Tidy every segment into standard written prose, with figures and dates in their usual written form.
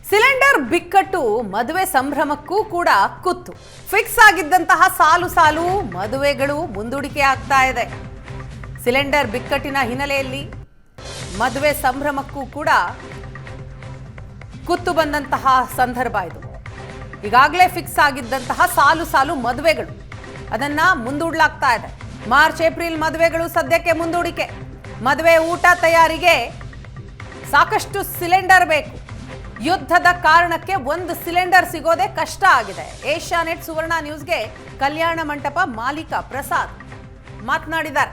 Cylinder ಬಿಕ್ಕಟ್ಟು ಮದುವೆ ಸಂಭ್ರಮಕ್ಕೂ ಕೂಡ ಕುತ್ತು. ಫಿಕ್ಸ್ ಆಗಿದ್ದಂತಹ ಸಾಲು ಸಾಲು ಮದುವೆಗಳು ಮುಂದೂಡಿಕೆ ಆಗ್ತಾ ಇದೆ. ಸಿಲಿಂಡರ್ ಬಿಕ್ಕಟ್ಟಿನ ಹಿನ್ನೆಲೆಯಲ್ಲಿ ಮದುವೆ ಸಂಭ್ರಮಕ್ಕೂ ಕೂಡ ಕುತ್ತು ಬಂದಂತಹ ಸಂದರ್ಭ ಇದು. ಈಗಾಗಲೇ ಫಿಕ್ಸ್ ಆಗಿದ್ದಂತಹ ಸಾಲು ಸಾಲು ಮದುವೆಗಳು ಅದನ್ನ ಮುಂದೂಡಲಾಗ್ತಾ ಇದೆ. ಮಾರ್ಚ್ ಏಪ್ರಿಲ್ ಮದುವೆಗಳು ಸದ್ಯಕ್ಕೆ ಮುಂದೂಡಿಕೆ. ಮದುವೆ ಊಟ ತಯಾರಿಗೆ ಸಾಕಷ್ಟು ಸಿಲಿಂಡರ್ ಬೇಕು. ಯುದ್ಧದ ಕಾರಣಕ್ಕೆ ಒಂದು ಸಿಲಿಂಡರ್ ಸಿಗೋದೇ ಕಷ್ಟ ಆಗಿದೆ. ಏಷ್ಯಾನೆಟ್ ಸುವರ್ಣ ನ್ಯೂಸ್ಗೆ ಕಲ್ಯಾಣ ಮಂಟಪ ಮಾಲೀಕ ಪ್ರಸಾದ್ ಮಾತನಾಡಿದ್ದಾರೆ.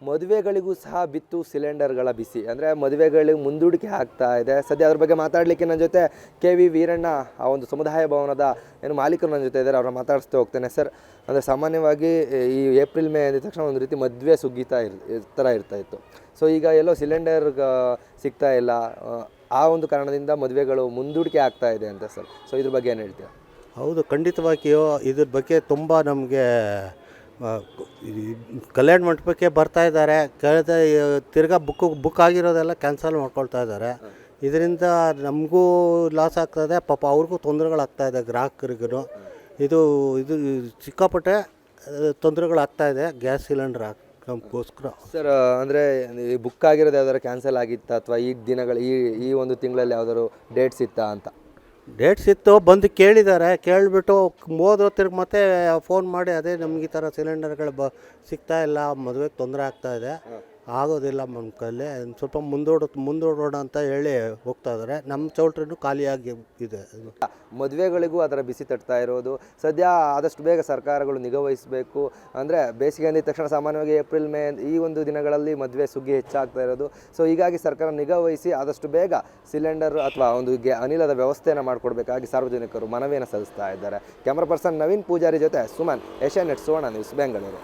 ಮದುವೆಗಳಿಗೂ ಸಹ ಬಿತ್ತು ಸಿಲಿಂಡರ್ಗಳ ಬಿಸಿ. ಅಂದರೆ ಮದುವೆಗಳಿಗೆ ಮುಂದೂಡಿಕೆ ಆಗ್ತಾ ಇದೆ. ಸದ್ಯ ಅದ್ರ ಬಗ್ಗೆ ಮಾತಾಡಲಿಕ್ಕೆ ನನ್ನ ಜೊತೆ KV ವೀರಣ್ಣ, ಆ ಒಂದು ಸಮುದಾಯ ಭವನದ ಮಾಲೀಕರು ನನ್ನ ಜೊತೆ ಇದ್ದಾರೆ. ಅವ್ರನ್ನ ಮಾತಾಡಿಸ್ತಾ ಹೋಗ್ತೇನೆ. ಸರ್, ಅಂದರೆ ಸಾಮಾನ್ಯವಾಗಿ ಈ ಏಪ್ರಿಲ್ ಮೇ ಅಂದಿದ ತಕ್ಷಣ ಒಂದು ರೀತಿ ಮದುವೆ ಸುಗ್ಗಿತಾ ಥರ ಇರ್ತಾ ಇತ್ತು. ಸೊ ಈಗ ಎಲ್ಲೋ ಸಿಲಿಂಡರ್ ಸಿಗ್ತಾ ಇಲ್ಲ, ಆ ಒಂದು ಕಾರಣದಿಂದ ಮದುವೆಗಳು ಮುಂದೂಡಿಕೆ ಆಗ್ತಾ ಇದೆ ಅಂತ ಸರ್. ಸೊ ಇದ್ರ ಬಗ್ಗೆ ಏನು ಹೇಳ್ತೀರಾ? ಹೌದು, ಖಂಡಿತವಾಗಿಯೂ ಇದ್ರ ಬಗ್ಗೆ ತುಂಬ ನಮಗೆ ಕಲ್ಯಾಣ ಮಂಟಪಕ್ಕೆ ಬರ್ತಾ ಇದ್ದಾರೆ. ಕಳೆದ ತಿರ್ಗಾ ಬುಕ್ ಆಗಿರೋದೆಲ್ಲ ಕ್ಯಾನ್ಸಲ್ ಮಾಡ್ಕೊಳ್ತಾ ಇದ್ದಾರೆ. ಇದರಿಂದ ನಮಗೂ ಲಾಸ್ ಆಗ್ತಾಯಿದೆ, ಪಾಪ ಅವ್ರಿಗೂ ತೊಂದರೆಗಳಾಗ್ತಾಯಿದೆ, ಗ್ರಾಹಕರಿಗೂ. ಇದು ಸಿಕ್ಕಾಪಟ್ಟೆ ತೊಂದರೆಗಳಾಗ್ತಾಯಿದೆ ಗ್ಯಾಸ್ ಸಿಲಿಂಡರ್ ನಮಗೋಸ್ಕರ. ಸರ್, ಅಂದರೆ ಬುಕ್ ಆಗಿರೋದು ಯಾವ್ದಾದ್ರು ಕ್ಯಾನ್ಸಲ್ ಆಗಿತ್ತಾ ಅಥವಾ ಈ ದಿನಗಳು ಈ ಒಂದು ತಿಂಗಳಲ್ಲಿ ಯಾವ್ದಾದ್ರು ಡೇಟ್ಸ್ ಇತ್ತಾ ಅಂತ? ಡೇಟ್ಸ್ ಇತ್ತು, ಬಂದು ಕೇಳಿದ್ದಾರೆ. ಕೇಳಿಬಿಟ್ಟು ಹೋದ್ರು, ತಿರ್ಗಿ ಮತ್ತೆ ಫೋನ್ ಮಾಡಿ ಅದೇ ನಮ್ಗೆ ಈ ಥರ ಸಿಲಿಂಡರ್ಗಳು ಸಿಗ್ತಾ ಇಲ್ಲ, ಮದುವೆಗೆ ತೊಂದರೆ ಆಗ್ತಾಯಿದೆ, ಆಗೋದಿಲ್ಲ ನಮ್ಮ ಕೈಲಿ, ಸ್ವಲ್ಪ ಮುಂದೂಡೋಣ ಅಂತ ಹೇಳಿ ಹೋಗ್ತಾ ಇದ್ದಾರೆ. ನಮ್ಮ ಚೌಲ್ಟ್ರಿನೂ ಖಾಲಿಯಾಗಿ ಇದೆ. ಮದುವೆಗಳಿಗೂ ಅದರ ಬಿಸಿ ತಟ್ತಾ ಇರೋದು. ಸದ್ಯ ಆದಷ್ಟು ಬೇಗ ಸರ್ಕಾರಗಳು ನಿಗಾವಹಿಸಬೇಕು. ಅಂದರೆ ಬೇಸಿಗೆ ಅಂದಿದ ತಕ್ಷಣ ಸಾಮಾನ್ಯವಾಗಿ ಏಪ್ರಿಲ್ ಮೇ ಈ ಒಂದು ದಿನಗಳಲ್ಲಿ ಮದುವೆ ಸುಗ್ಗಿ ಹೆಚ್ಚಾಗ್ತಾ ಇರೋದು. ಸೊ ಹೀಗಾಗಿ ಸರ್ಕಾರ ನಿಗಾವಹಿಸಿ ಆದಷ್ಟು ಬೇಗ ಸಿಲಿಂಡರ್ ಅಥವಾ ಒಂದು ಅನಿಲದ ವ್ಯವಸ್ಥೆಯನ್ನು ಮಾಡಿಕೊಡ್ಬೇಕಾಗಿ ಸಾರ್ವಜನಿಕರು ಮನವಿಯನ್ನು ಸಲ್ಲಿಸ್ತಾ ಇದ್ದಾರೆ. ಕ್ಯಾಮ್ರಾ ಪರ್ಸನ್ ನವೀನ್ ಪೂಜಾರಿ ಜೊತೆ ಸುಮನ್, ಏಷ್ಯಾನೆಟ್ ಸುವರ್ಣ ನ್ಯೂಸ್, ಬೆಂಗಳೂರು.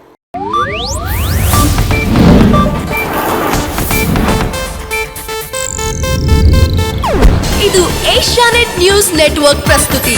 ಇದು ಏಷ್ಯಾನೆಟ್ ನ್ಯೂಸ್ ನೆಟ್ವರ್ಕ್ ಪ್ರಸ್ತುತಿ.